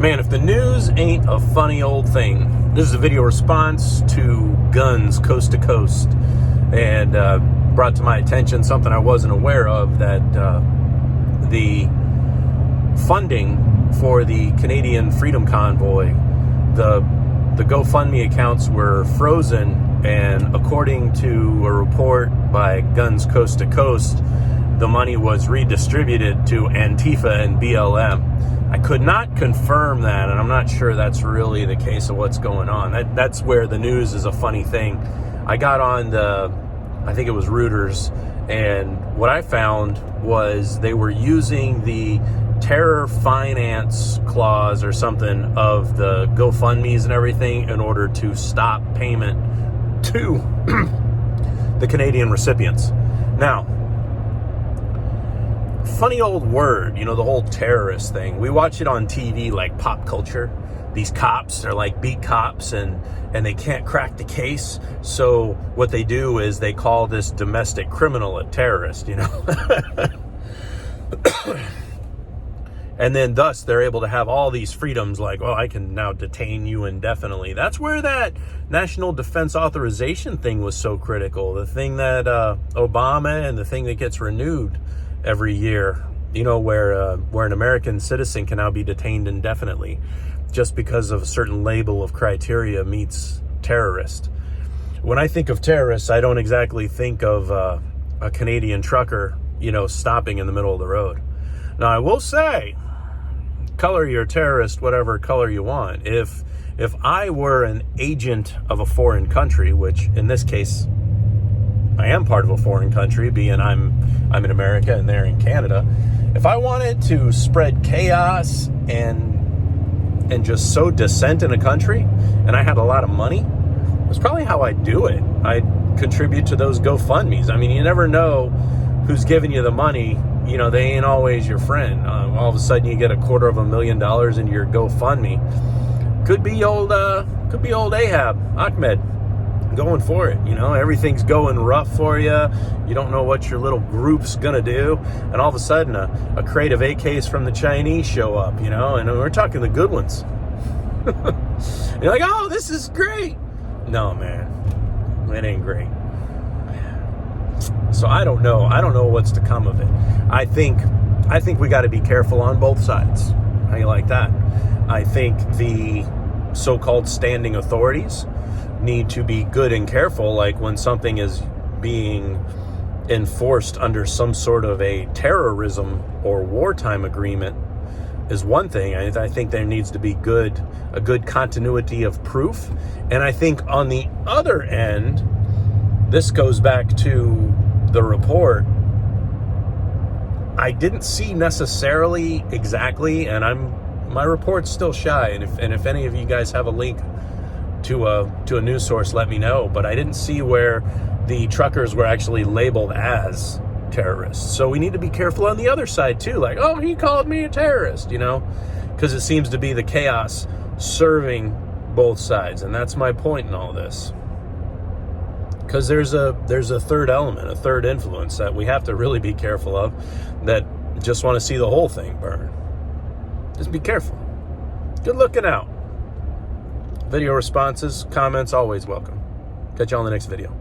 Man, if the news ain't a funny old thing. This is a video response to guns coast to coast, and brought to my attention something I wasn't aware of, that the funding for the Canadian Freedom Convoy, the GoFundMe accounts were frozen, and according to a report by Guns Coast to Coast, the money was redistributed to Antifa and BLM. I could not confirm that, and I'm not sure that's really the case of what's going on. That's where the news is a funny thing. I got on I think it was Reuters, and what I found was they were using the terror finance clause or something of the GoFundMes and everything in order to stop payment to the Canadian recipients. Now, funny old word, the whole terrorist thing. We watch it on TV like pop culture. These cops are like beat cops, and they can't crack the case. So what they do is they call this domestic criminal a terrorist, And then thus they're able to have all these freedoms, like, I can now detain you indefinitely. That's where that National Defense Authorization thing was so critical. The thing that Obama, and the thing that gets renewed every year, where an American citizen can now be detained indefinitely just because of a certain label of criteria meets terrorist. When I think of terrorists, I don't exactly think of a Canadian trucker, stopping in the middle of the road. Now, I will say, color your terrorist whatever color you want. If I were an agent of a foreign country, which in this case I am part of a foreign country, being I'm in America and they're in Canada, if I wanted to spread chaos and just sow dissent in a country, and I had a lot of money, that's probably how I'd do it. I'd contribute to those GoFundMes. I mean, you never know who's giving you the money. They ain't always your friend. All of a sudden you get $250,000 into your GoFundMe. Could be old Ahab, Ahmed, going for it. Everything's going rough for you. You don't know what your little group's gonna do, and all of a sudden a crate of AKs from the Chinese show up, and we're talking the good ones. You're like, oh, this is great. No, man, it ain't great. So I don't know what's to come of it. I think we got to be careful on both sides. How you like that? I think the so-called standing authorities need to be good and careful, like when something is being enforced under some sort of a terrorism or wartime agreement is one thing. I think there needs to be a good continuity of proof. And I think on the other end, this goes back to the report, I didn't see necessarily exactly, and my report's still shy, and if any of you guys have a link to a news source, let me know. But I didn't see where the truckers were actually labeled as terrorists. So we need to be careful on the other side too. Like, oh, he called me a terrorist, because it seems to be the chaos serving both sides, and that's my point in all this. Because there's a third element, a third influence that we have to really be careful of, that just want to see the whole thing burn. Just be careful. Good looking out. Video responses, comments, always welcome. Catch you on the next video.